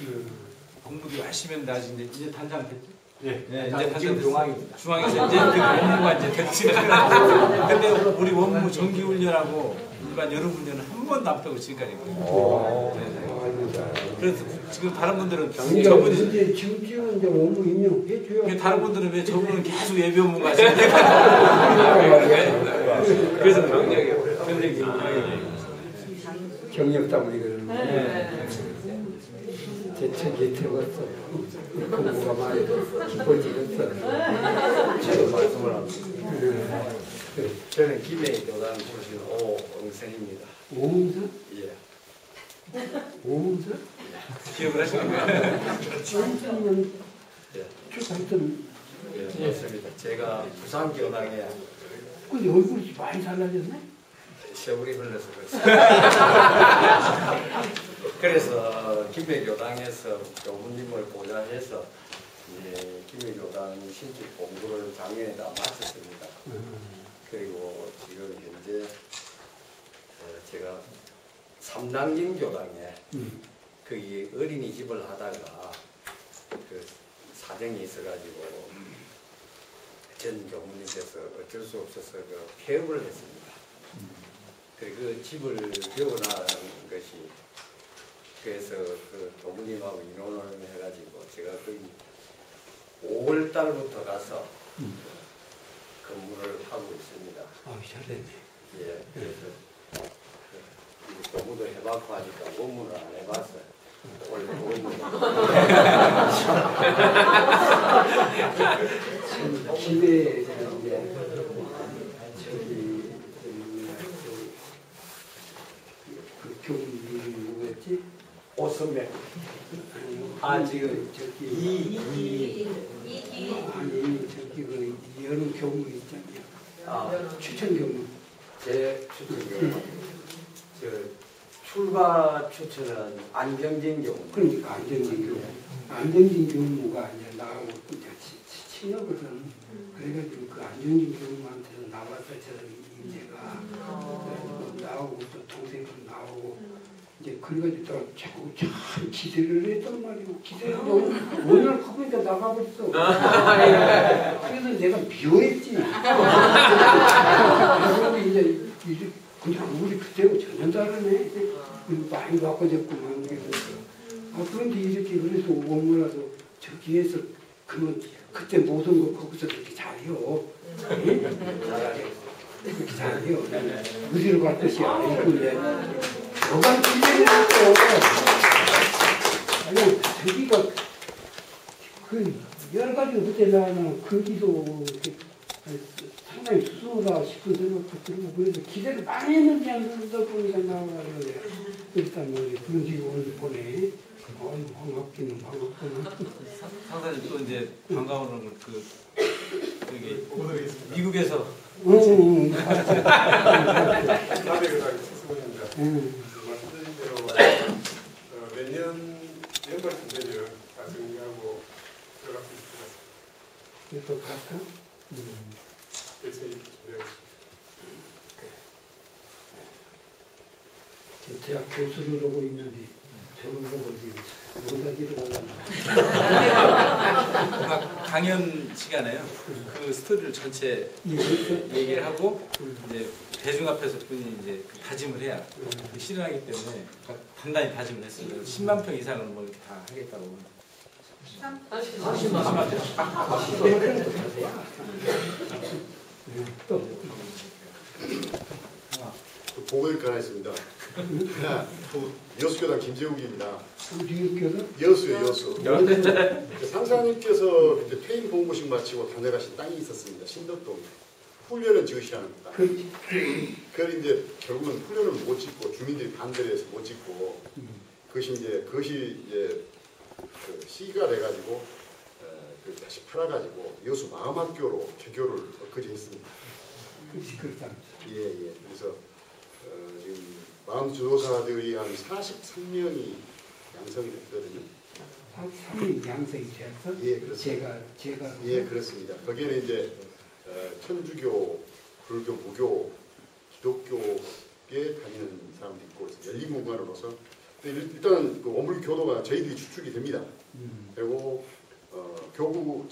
공부도 열심히 했는데 아직 이제 단장 됐죠? 네, 이제 지금 중앙입니다. 중앙에서 이제 그 원무가 이제 됐지. 근데 우리 원무 정기 훈련하고 일반 여름 훈련은 한 번도 안 빼고 지금까지 있거든요. 그래서 지금 다른 분들은 저분이 이제 지금 이제 원무 임명해줘요. 다른 분들은 왜 저분은 계속 예비 업무가 하시는데 그래서 경력이 경력 때문에 그러는 제 책이 들었어. 공부가 많이 깊어지겠어. 제가 말씀을 합니다. 저는 김해의 교단 출신 오응선입니다. 오문서? 예. 오문서? 기억을 하시는 거예요? 오문서는 예. 출산했던. 예, 맞습니다. 제가 부산 교당에 근데 얼굴이 많이 달라졌네? 세월이 흘러서 그렇습니다. 그래서 김해교당에서 교부님을 보좌해서 김해교당 신축 공부를 작년에 다 마쳤습니다. 그리고 지금 현재 제가 삼당진 교당에 거기 어린이집을 하다가 그 사정이 있어가지고 전 교무님께서 어쩔 수 없어서 그 폐업을 했습니다. 그리고 그 집을 배워나가는 것이 그래서 그 교무님하고 인원을 해가지고 제가 거의 5월 달부터 가서 근무를 하고 있습니다. 잘됐네. 예, 그래서 공부도 해봤고 하니까 원문을 안 해봤어요. 원래 원문. 집에 이제 저기 교무님이 누구였지? 오선배. 지금 아니 저기 그 여름 교무 있잖아요. 추천 교무. 제 추천교무. 출가 추천은 안경진 교무. 그러니까 안정진 교무. 안정진 교무가 이제 나하고 이제 친하거든. 그래가지고 그 안정진 교무한테서 나와서 저는 인재가 나오고 또 동생도 나오고 이제 그래가지고 자꾸 참 기대를 했단 말이고 기대를 너무 오늘 커보니까 나가버렸어. 그래서 내가 미워했지. 그래서 이제 그냥 우리 그때하고 전혀 다르네. 많이 바꿔졌구만. 그런데 이렇게 그래서 원무라서 저기에서 그러면 그때 모든 거 거기서 그렇게 잘해요. 그렇게 잘해요. 어디로 갈 것이 아니고 이제 여간 기대를 했어. 아니 저기가 그 여러 가지 그때 나는 거기도 상당히 수수하다 싶은 생각도 들고 그래서 기대를 많이 했는지 안 그러다 보니까 나와가지고 일단 그런 식으로 오늘 보내. 반갑기는 반갑구나. 상사님 또 이제 반가워하는 여기 미국에서 남해교당 최승훈입니다. 말씀드린 대로 내년 연말쯤 되면 다 정리하고 들어갈 수 있을 것 같습니다. 또 갈까? 그래서 준비하고 대학 교수를 하고 있는데 저를 보고 지금 농사지를 하려나. 강연 시간에요. 그 스토리를 전체 얘기를 하고 이제 대중 앞에서 분이 이제 그 다짐을 해야 실현하기 때문에 단단히 다짐을 했어요. 10만 평 이상을 뭐 이렇게 다 하겠다고. 40만 또 보고드릴 하나 있습니다. 여수교당 김재욱입니다. 우리교는 여수요, 여수. 상사님께서 이제 퇴임 공부식 마치고 다녀가신 땅이 있었습니다. 신덕동. 훈련은 지으시라는 겁니다. 그걸 이제 결국은 훈련을 못 짓고 주민들이 반대를 해서 못 짓고 그것이 이제 그 시기가 돼가지고 다시 팔아가지고 여수 마음학교로 개교를 엊그제 했습니다. 그렇다. 예. 그래서 지금 마음주도사들이 한 43명이 양성이 됐거든요. 43명 양성이 되어서 예, 그렇습니다. 제가 예, 그렇습니다. 거기에는 이제 천주교, 불교, 무교, 기독교에 다니는 사람도 있고 열린 공간으로서 일단 그 원불 교도가 저희들이 추측이 됩니다. 그리고 교구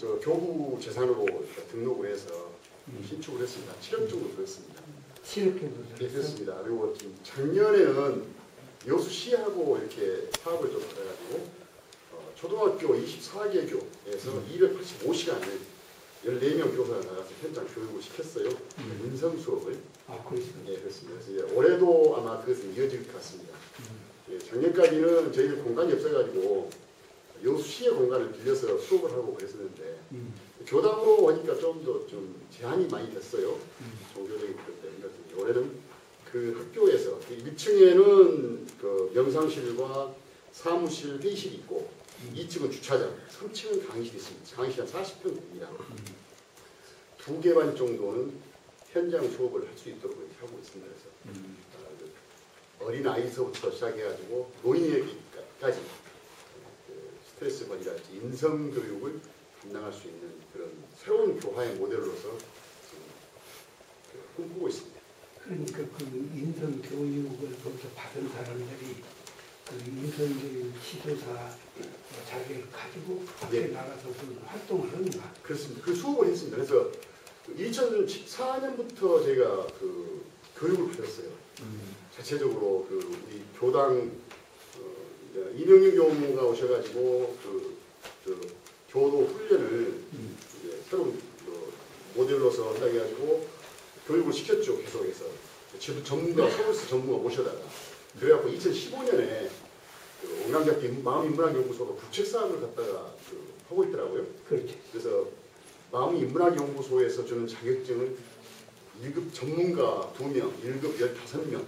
재산으로 등록을 해서 신축을 했습니다. 7억 정도 들었습니다. 7억 정도 네, 그렇습니다. 그리고 지금 작년에는 여수시하고 이렇게 사업을 좀 해가지고 초등학교 24개 교에서 285시간을 14명 교사가 나가서 현장 교육을 시켰어요. 인성 수업을. 그렇습니다. 예, 그렇습니다. 그래서 이제 올해도 아마 그것은 이어질 것 같습니다. 예, 작년까지는 저희들 공간이 없어가지고 여수시의 공간을 빌려서 수업을 하고 그랬었는데 교당으로 오니까 좀 더 좀 제한이 많이 됐어요. 종교적인 것 때문에. 올해는 그 학교에서 1층에는 그 명상실과 사무실, 회의실이 있고 2층은 주차장, 3층은 강의실이 있습니다. 강의실 한 40평 됩니다. 2개 반 정도는 현장 수업을 할 수 있도록 이렇게 하고 있습니다. 그래서 어린 아이서부터 시작해가지고 노인에게까지 스트레스 관리랄지 인성 교육을 담당할 수 있는 그런 새로운 교화의 모델로서 꿈꾸고 있습니다. 그러니까 그 인성 교육을 거기서 받은 사람들이 그 인성 교육 지도사 자격을 가지고 밖에 나가서 그 활동을 하는가? 그렇습니다. 그 수업을 했습니다. 그래서 2014년부터 제가 그 교육을 받았어요. 자체적으로 그 우리 교당 이명윤 교무가 오셔가지고 그 교도 훈련을 이제 새로운 모델로서 한다고 해가지고 교육을 시켰죠. 계속해서 전문가, 서울시 전문가 모셔다가 그래갖고 2015년에 그 옹양대학교 마음인문학연구소가 국책사업을 갖다가 하고 있더라고요. 그렇죠. 그래서 마음인문학연구소에서 주는 자격증을 1급 전문가 2명, 1급 15명,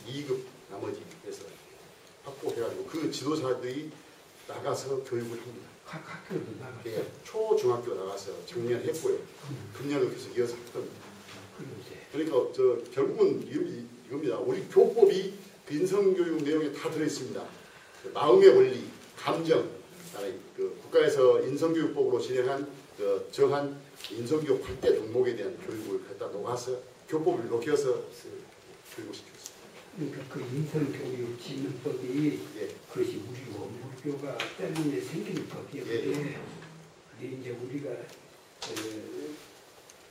2급 나머지 해서 확보해가지고 그 지도자들이 나가서 교육을 합니다. 각 학교도 나가서. 예, 초, 중학교 나가서 작년 했고요. 금년도 계속 이어서 할 겁니다. 그러니까 결국은 이겁니다. 우리 교법이 그 인성교육 내용에 다 들어있습니다. 그 마음의 원리, 감정, 그 국가에서 인성교육법으로 진행한 정한 인성교육 8대 덕목에 대한 교육을 갖다 녹아서 교법을 녹여서 교육을 시켰습니다. 그러니까 그 인성교육 진흥법이 그것이 우리 원불교가 때문에 생긴 법이었는데 근데 이제 우리가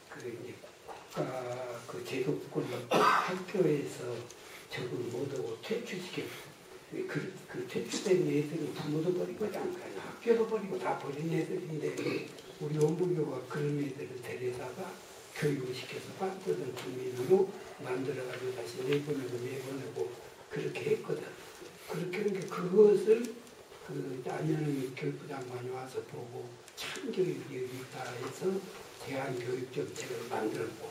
그 이제 국가 그 제도권을 학교에서 적응 못하고 퇴출시켰어요. 그 퇴출된 애들은 부모도 버리고 학교도 버리고 다 버린 애들인데 우리 원불교가 그런 애들을 데려다가 교육을 시켜서 반드시 주민으로 만들어가지고 다시 내보내고 그렇게 했거든. 그렇게 하는 게 그것을 그 안현의 교육부 장관이 와서 보고 참교육이 있다 해서 대한교육정책을 만들었고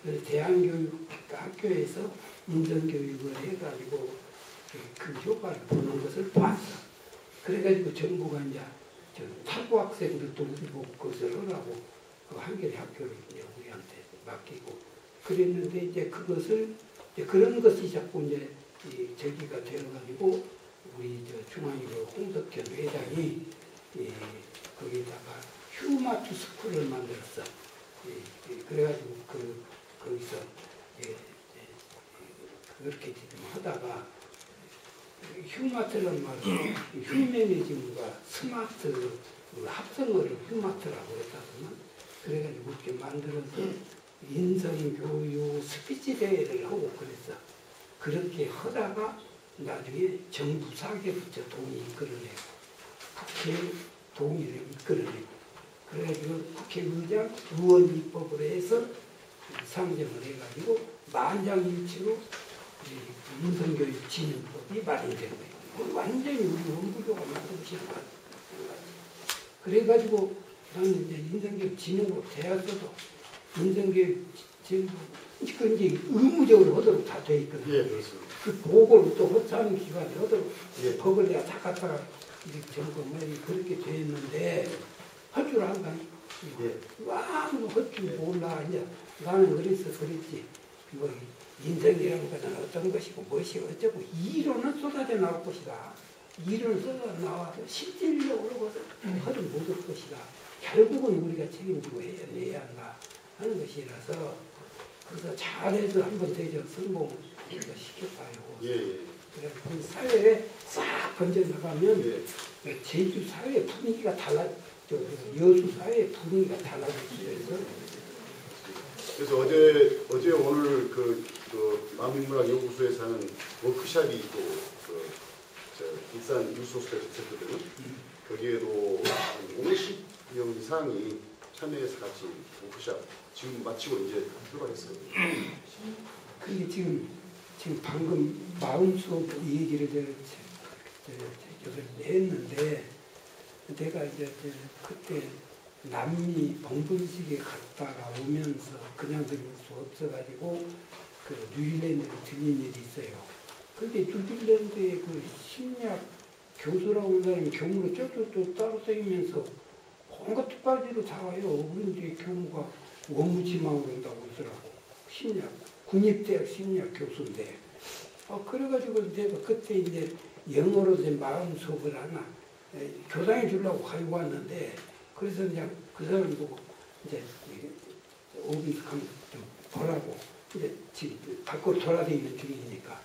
그래서 대한교육 학교에서 인성교육을 해가지고 그 효과를 보는 것을 봤어. 그래가지고 정부가 이제 탈북 학생들도 우리 보고 그것을 하라고 그 한겨레 학교를 이제 우리한테 맡기고 그랬는데 이제 그것을 이제 그런 것이 자꾸 이제 제기가 되어가지고 우리 중앙일보 홍석현 회장이 거기다가 휴마투 스쿨을 만들었어. 그래가지고 거기서 그렇게 지금 하다가 휴마트라는 말은 휴메니즘과 스마트 합성어를 휴마트라고 했다더만. 그래가지고 그렇게 만들어서 인성교육 스피치 대회를 하고 그랬어. 그렇게 하다가 나중에 정부 사계부처 동의 이끌어내고 국회 동의를 이끌어내고 그래가지고 국회의장 의원 입법을 해서 상정을 해가지고 만장일치로 인성교육진흥법이 마련된 거예요. 완전히 우리 원구조가 만들어진 거예요. 그래가지고 나는 이제 인성교육진흥법 대학교도 인성교육진흥법 그 이제 의무적으로 하도록 다 돼 있거든요. 예, 그렇습니다. 그 보고를 또 허사하는 기관에 하도록 예. 법을 내가 다 갖다가 이렇게 점검을 그렇게 돼 있는데 할 줄 안다. 예. 아무도 할 줄 몰라. 이제 나는 그래서 그랬지. 뭐 인생이라는 것은 어떤 것이고 무엇이 어쩌고 이론은 쏟아져 나올 것이다. 이론은 쏟아져 나와서 실질적으로 하지 못할 것이다. 결국은 우리가 책임지고 해야 한다 하는 것이라서 그래서 잘해서 한번 대전 성공을 시켰어요. 예, 예. 그래서 그 사회에 싹 번져나가면 예. 제주 사회 분위기가 여수 사회 분위기가 달라졌어요. 그래서 어제 오늘 그 만민문학연구소에서 하는 워크숍이 있고 저 일산 유소스가 있었거든요. 거기에도 한 50명 이상이 참여해서 같이 워크숍 지금 마치고 이제 출발했어요. 근데 지금 방금 마음속 얘기를 했는데 내가 이제 그때 남미 봉분식에 갔다가 오면서 그냥 들을 수 없어가지고 그 뉴질랜드를 들린 일이 있어요. 근데 뉴질랜드의 그 심리학 교수라고 하는 사람이 교무로 쭉 따로 다니면서 온갖 특발지로 다 와요. 우리 이제 교무가 원무지망으로 한다고 그러더라고. 심리학, 국립대학 심리학 교수인데. 그래가지고 내가 그때 이제 영어로 된 마음속을 하나 교당해 주려고 가지고 왔는데 그래서 그냥 그 사람 보고 이제 오비스 한번 좀 보라고 이제 지금 밖으로 돌아다니는 중이니까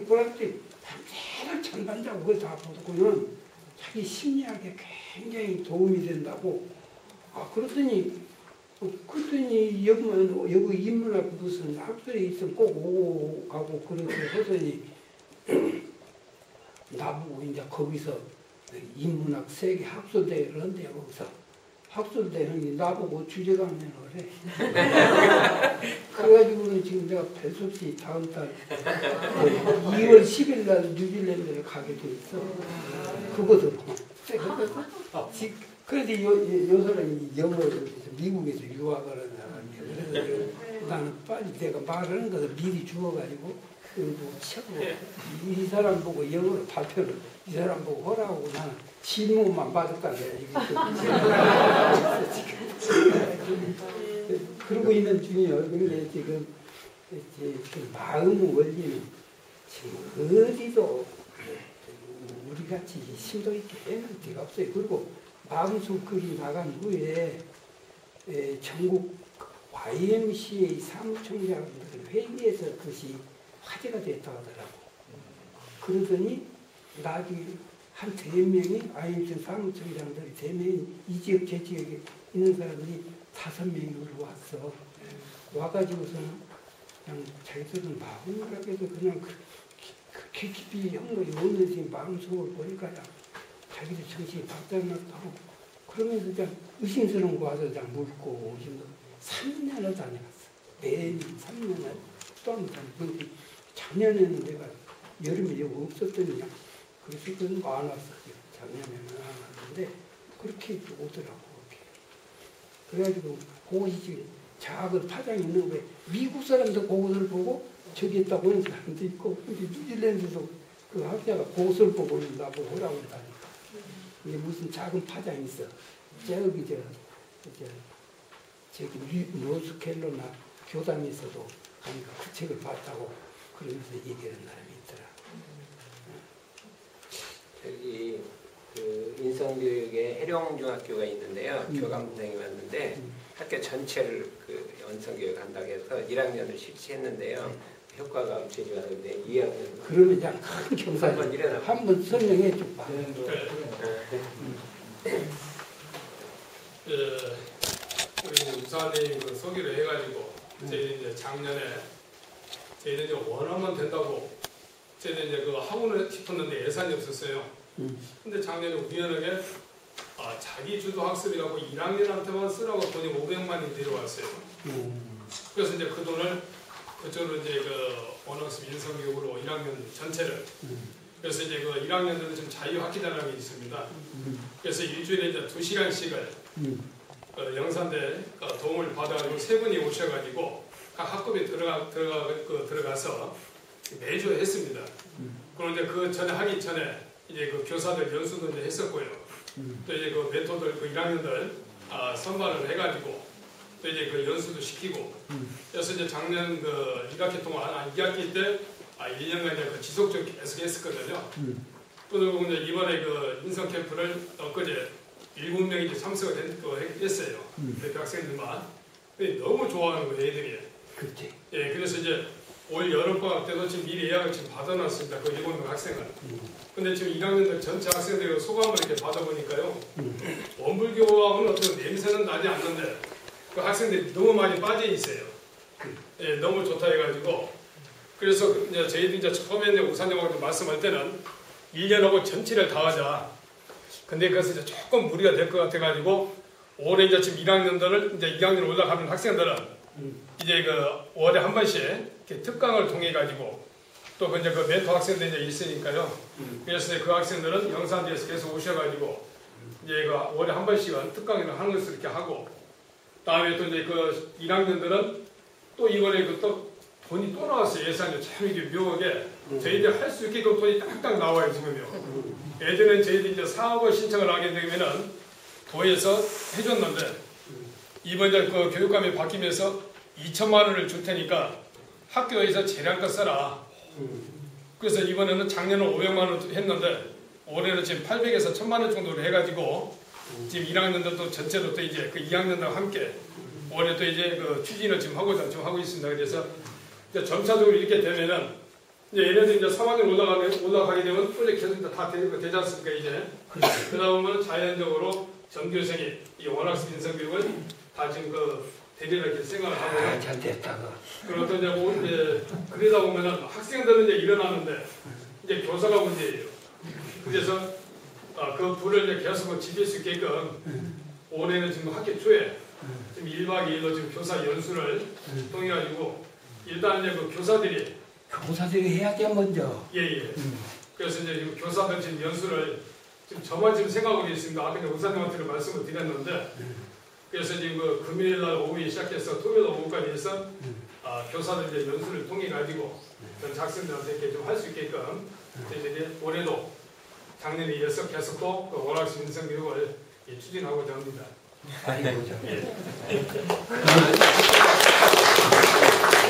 보라더니 밤새를 전반자고 그걸 다 보고는 자기 심리학에 굉장히 도움이 된다고 그러더니 여기 인문학 무슨 학술에 있으면 꼭 오고 가고 그렇게 하더니 나보고 이제 거기서 인문학 세계 학술대회를 한대요. 거기서 학술대회는 나보고 주제강연을 해. 그래가지고는 지금 내가 별 수 없이 다음 달 2월 10일 날 뉴질랜드를 가게 돼 있어. 그것으로. 그런데 요 사람이 영어를 미국에서 유학을 하는 사람이에요. 그래서 나는 빨리 내가 말하는 것을 미리 주워가지고 그리고 이 사람 보고 영어로 발표를 이 사람 보고 하라고 나는 질문만 받을까 그러고 있는 중이에요. 근데 지금 마음 원리는 지금 어디도 우리같이 심도 있게 해는 데가 없어요. 그리고 마음속 글이 나간 후에 전국 YMCA 사무총장들 회의에서 그것이 화제가 됐다고 하더라고. 그러더니 나중에 한 3명이 YMCA 사무총장들이 3명이 이 지역 제 지역에 있는 사람들이 5명이 왔어. 와가지고서는 그냥 자기들은 마음이라고 해서 그냥 그렇게 깊이 형로이 없는 마음속을 보니까 자기들 정신이 박장났다고 그러면서 그냥 의심스러운 거 와서 그냥 묻고 3년을 다녀갔어. 매일 3년을 또 한 번 다니고 작년에는 내가 여름에 여기 없었더니 그래서 그건 안 왔었어요. 작년에는 안 왔는데 그렇게 오더라고. 그래가지고 그것이 지금 작은 파장이 있는 거에 미국 사람도 그것을 보고 저기 있다고 하는 사람도 있고 뉴질랜드도 그 학자가 그것을 보고 나보고 오라고 한다니까. 이게 무슨 작은 파장이 있어. 저기 노스캐롤라이나 교당에서도 하니까 그 책을 봤다고 그러면서 얘기하는 사람이 있더라. 여기 그 인성교육에 해룡중학교가 있는데요. 교감선생이 왔는데 학교 전체를 그 연성교육 한다고 해서 1학년을 실시했는데요. 효과가 없어지가 되는데 2학년 그러면 그냥 큰 경사지. 한번 설명해 줘봐. 우리 우사님 그 소개를 해가지고 저희는 이제 작년에 저희는 이제 원하면 된다고 저희는 이제 그 하고는 싶었는데 예산이 없었어요. 근데 작년에 우연하게 자기 주도 학습이라고 1학년한테만 쓰라고 돈이 500만이 내려왔어요. 그래서 이제 그 돈을 그쪽으로 이제 그 원학습 인성교육으로 1학년 전체를 그래서 이제 그 1학년들은 지금 자유학기단이라는 게 있습니다. 그래서 일주일에 이제 2시간씩을 영산대 도움을 받아가지고 3분이 오셔가지고 각 학급에 들어가서 매주 했습니다. 그리고 이제 그 전에 하기 전에 이제 그 교사들 연수도 이제 했었고요. 또 이제 그 멘토들 그 1학년들 선발을 해가지고 또 이제 그 연수도 시키고 그래서 이제 작년 그 1학기 동안 2학기 때 1년간 이제 그 지속적으로 계속 했었거든요. 그리고 이제 이번에 그 인성 캠프를 엊그제 7명이 이제 참석을 했어요. 그 학생들만. 너무 좋아하는 거예요, 애들이. 그렇지. 예, 그래서 이제 올 여름방학 때도 지금 미리 예약을 지금 받아놨습니다. 그 7명 학생을. 근데 지금 1학년들 전체 학생들의 소감을 이렇게 받아보니까요. 원불교하고는 어떤 냄새는 나지 않는데 그 학생들이 너무 많이 빠져 있어요. 예, 너무 좋다 해가지고. 그래서 이제 저희들이 이제 처음에 이제 우산님하고 말씀할 때는 1년하고 전체를 다 하자. 근데 그것은 이제 조금 무리가 될 것 같아가지고 올해 이제 지금 1학년들을 이제 2학년 올라가는 학생들은 이제 그 월에 한 번씩 이렇게 특강을 통해 가지고 또 이제 그 멘토 학생들 이제 있으니까요. 그래서 이제 그 학생들은 영산대에서 계속 오셔가지고 이제 그 월에 한 번씩은 특강을 하는 것을 이렇게 하고 다음에 또 이제 그 1학년들은 또 이번에 그 또 돈이 또 나왔어요. 예산이 참 이게 묘하게 저희들 할 수 있게끔 돈이 딱딱 나와요 지금요. 예전엔 저희들이 이제 사업을 신청을 하게 되면은 도에서 해줬는데 이번 이제 그 교육감이 바뀌면서 2천만 원을 줄 테니까 학교에서 재량껏 써라. 그래서 이번에는 작년은 500만 원 했는데 올해는 지금 800에서 1000만 원 정도를 해가지고 지금 1학년들도 전체로 또 이제 그 2학년들과 함께 올해 또 이제 그 추진을 지금 하고 있습니다. 그래서 이제 점차적으로 이렇게 되면은 이제 얘네들 이제 3학년 올라가게 되면 또 이제 계속 다 되지 않습니까 이제. 그다음은 자연적으로 전교생이 이 원학습 인성교육을 다 지금 그 대리를 이렇게 생각을 하고. 잘 됐다가. 그리고 또 이제 그러다 보면은 학생들은 이제 일어나는데 이제 교사가 문제예요. 그래서 그 불을 이제 계속 지킬 수 있게끔 올해는 지금 학기 초에 지금 1박 2일로 지금 교사 연수를 통해 가지고 일단 이제 그 교사들이 해야지 먼저. 예. 그래서 이제 교사들 지금 연수를 지금 저만 지금 생각하고 있습니다. 아까 우사님한테 말씀을 드렸는데 그래서 지금 그 금요일 날 오후에 시작해서 토요일 오후까지 해서 교사들 이제 연수를 통해 가지고 전 학생들한테 이렇게 좀 할 수 있게끔 이제 올해도 작년에 이어서 계속 또 그 원학습 인성교육을 추진하고자 합니다.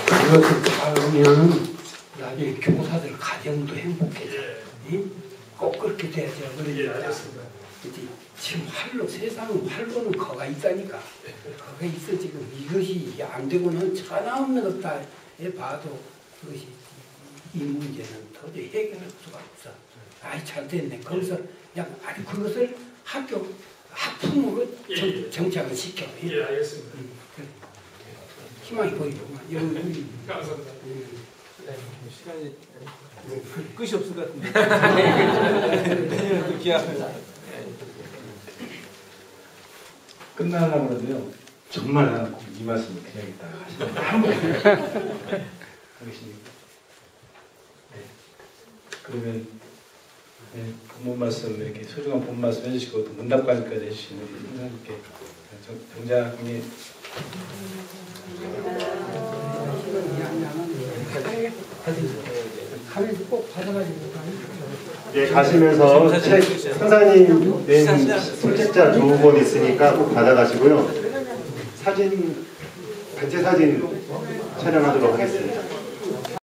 그것을 잘하면 나중에 교사들 가정도 행복해져. 꼭 그렇게 돼야죠. 그러니까 지금 세상은 활로는 거가 있다니까. 거가 있어 지금. 이것이 안 되고는 천하 없는 없다 봐도 그것이 이 문제는 도저히 해결할 수가 없어. 아이 잘 됐네. 거기서 그냥 그것을 학품으로 정착을 시켜. 예, 알겠습니다. 희망이 보이구만. 감사합니다. 시간이 끝이 없을 것 같은데. 내년에 또 기약을. 끝나려고 그러는데요. 정말 나는 꼭 이 말씀을 드려야겠다 하시는 하겠습니까? 네. 그러면 본 말씀 이렇게 소중한 본 말씀 해주시고 또 문답까지까지 해주시는 이렇게 정장님. 예, 가시면서 선사님 낸 솔직자 조건 있으니까 꼭 받아가시고요. 단체 사진 촬영하도록 하겠습니다.